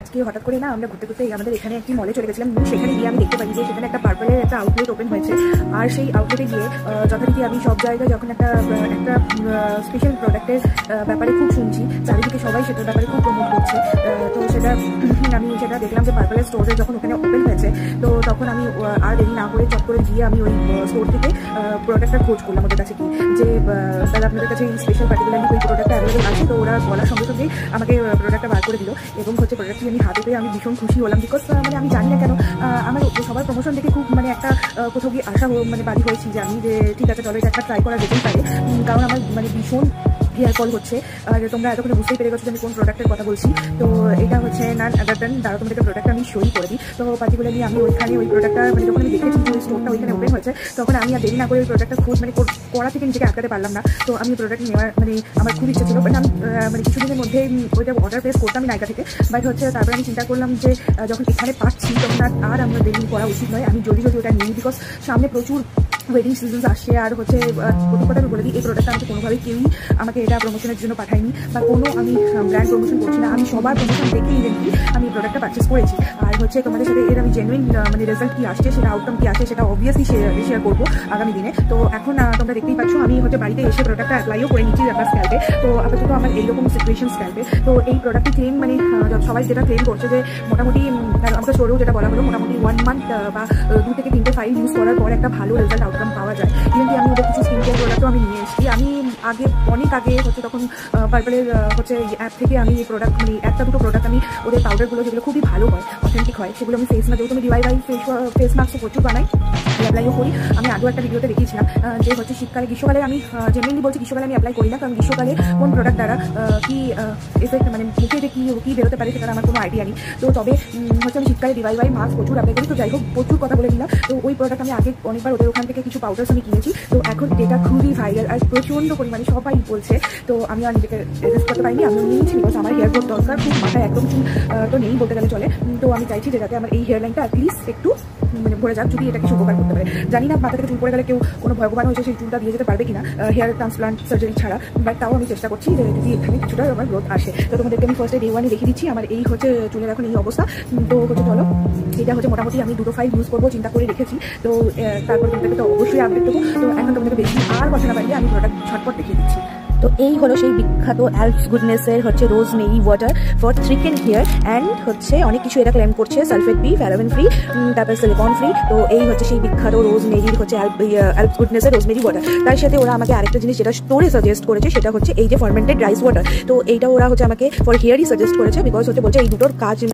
আজকে হঠাৎ করে না আমরা ঘুরতে ঘুরতে আমাদের এখানে একটি মলে চলে গেছিলাম। সেখানে গিয়ে আমি দেখতে পাই যে সেখানে একটা পার্পলের একটা আউটলেট ওপেন হয়েছে। আর সেই আউটলেটে গিয়ে যথারীতি আমি সব জায়গায় যখন একটা স্পেশাল প্রোডাক্টের ব্যাপারে খুব শুনছি, চারিদিকে সবাই সেটার ব্যাপারে খুব প্রমোট করছে। তো আমি সেটা দেখলাম যে পার্পলের স্টোরে যখন ওখানে ওপেন হয়েছে, তো তখন আমি আর দেরি না করে চট করে গিয়ে আমি ওই স্টোর থেকে প্রোডাক্টটা খোঁজ করলাম ওদের কাছে কি যে তাহলে আপনাদের কাছে এই স্পেশাল পার্টিকুলারলি ওই প্রোডাক্টটা অ্যাভেলেবল আছে। তো ওরা বলার সঙ্গে সঙ্গেই আমাকে প্রোডাক্টটা বার করে দিল এবং প্রোডাক্টটি আমি হাতে পেয়ে আমি ভীষণ খুশি হলাম। বিকজ আমি জানি না কেন আমার সবার প্রমোশন দেখে খুব একটা কোথাও গিয়ে আশা বাড়ি হয়েছি যে আমি যে ঠিক আছে চলো এটা একটা ট্রাই করা যেতেই পারে। কারণ আমার ভীষণ হেয়ার ফল হচ্ছে। আর তোমরা এতক্ষণে বুঝতেই পেরে গেছো যে আমি কোন প্রোডাক্টের কথা বলছি। তো এটা হচ্ছে নান আদার দেন দ্বারা তোমাদেরকে প্রোডাক্টটা আমি সই করে দিই। তো পার্টিকুলারলি আমি ওইখানে ওই প্রোডাক্টটা যখন আমি দেখেছি যে ওই স্টোরটা ওইখানে ওপেন হয়েছে, তখন আমি আর দেরি না করে ওই প্রোডাক্টটা খোঁজ করা থেকে নিজেকে আটকাতে পারলাম না। তো আমি প্রোডাক্ট নেওয়ার আমার খুব ইচ্ছা ছিল, বাট আমি কিছুদিনের মধ্যে ওইটা অর্ডার প্লেস করতাম নাইকা থেকে। বাট তারপরে আমি চিন্তা করলাম যে যখন এখানে পাচ্ছি তখন আর আমরা দেরি করা উচিত নয়, আমি জলদি ওটা নিই। বিকজ সামনে প্রচুর ওয়েডিং সিজনস আসছে। আর প্রথম কথা আমি বলে দিই, এই প্রোডাক্টটা আমাকে কোনোভাবেই কেউই আমাকে এটা প্রমোশনের জন্য পাঠায়নি বা কোনো আমি ব্র্যান্ড প্রমোশন করছি না। আমি সবার প্রমোশন দেখে ইভেন্টলি আমি প্রোডাক্টটা পারচেস করেছি। আর তোমাদের সাথে এর আমি জেনুইন রেজাল্ট কী আসছে, সেটা আউটকাম কী আসে, সেটা অবভিয়াসলি শেয়ার করবো আগামী দিনে। তো এখন তোমরা দেখতেই পাচ্ছ আমি বাড়িতে এসে প্রোডাক্টটা অ্যাপ্লাইও করে নিচ্ছি আপনার স্ক্যাল্পে। তো আপাতত আমার এইরকম সিচুয়েশন স্ক্যাল্পে। তো এই প্রোডাক্টটি ক্লেম সবাই যেটা ক্লেম করছে যে মোটামুটি আমাকে স্টোরেও যেটা বলা হলো মোটামুটি 1 মান্থ বা 2 থেকে 3টে ফাইল ইউজ করার পর একটা ভালো রেজাল্ট আউটকাম পাওয়া যায়। ইভেন্টলি আমি ওদের কিছু স্কিন কেয়ার প্রোডাক্টও আমি নিয়ে এসেছি। আমি অনেক আগে তখন পার্পলের অ্যাপ থেকে আমি এই প্রোডাক্ট একটা দুটো প্রোডাক্ট আমি ওদের পাউডারগুলো যেগুলো খুবই ভালো হয়, অথেন্টিক হয়, সেগুলো আমি ফেস যেহেতু আমি ডিআইওয়াই ফেস মাস্কও প্রচুর বানাই, অ্যাপ্লাইও করি। আমি আগেও একটা ভিডিওতে দেখিয়েছিলাম যে শীতকালে গ্রীষ্মকালে আমি জেনুইনলি বলছি গ্রীষ্মকালে আমি অ্যাপ্লাই করি না, কারণ গ্রীষ্মকালে কোন প্রোডাক্ট দ্বারা কি এফেক্ট মুখে যে কী বেরোতে পারে সেটা আমার কোনো আইডিয়া নেই। তো তবে আমি শীতকালে ডিআইওয়াই মাস্ক প্রচুর অ্যাপ্লাই করি। তো যাই হোক, প্রচুর কথা বলে দিলাম। তো ওই প্রোডাক্ট আমি আগে অনেকবার ওদের ওখান থেকে কিছু পাউডার্স আমি কিনেছি। তো এখন এটা খুবই ভাইরাল আর প্রচণ্ড পরিমাণে সবাই বলছে। তো আমি আর নিজেকে রেজিস্ট করতে পারিনি, আমি নিয়েছি বিকজ আমার হেয়ার গ্রোথ দরকার, খুব মাথায় একদম তো নেই বলতে গেলে চলে। তো আমি চাইছি যে যাতে আমার এই হেয়ার লাইনটা অ্যাটলিস্ট একটু ভরে যাক, যদি এটা কিছু উপকার করতে পারে। জানি না মাথা থেকে চুল পড়ে গেলে কেউ কোনো ভগবান হয়েছে সেই চুলটা দিয়ে যেতে পারবে কিনা হেয়ার ট্রান্সপ্লান্ট সার্জারি ছাড়া, বাট তাও আমি চেষ্টা করছি যে যদি এখানে কিছুটা আমার গ্রোথ আসে। তো তোমাদেরকে আমি ফার্স্টে ডে 1-এ দেখিয়ে দিচ্ছি আমার এই চুলের এখন এই অবস্থা। তো চলো, এটা মোটামুটি আমি 2 ফাইল ইউজ করবো চিন্তা করে রেখেছি। তো তারপর তোমাদেরকে তো অবশ্যই আপডেট দেবো। তো এখন তোমাদেরকে বেশি আর কথা না বাড়িয়ে আমি প্রোডাক্ট ঝটপট দেখিয়ে দিচ্ছি। তো এই হলো সেই বিখ্যাত অ্যালপস গুডনেসের rosemary water for thicken hair and অনেক কিছু এটা ক্লেম করছে সালফেট ফ্রি, প্যারাবেন ফ্রি, তারপর সিলিকন ফ্রি। তো এই সেই বিখ্যাত রোজ মেরির অ্যালপস গুডনেসের রোজ মেরি ওয়াটার। তার সাথে ওরা আমাকে আরেকটা জিনিস যেটা স্টোরে সাজেস্ট করেছে সেটা এই যে ফার্মেন্টেড রাইস ওয়াটার। তো এইটা ওরা আমাকে ফর হেয়ারই সাজেস্ট করেছে, বিকজ বলছে এই দুটোর কাজ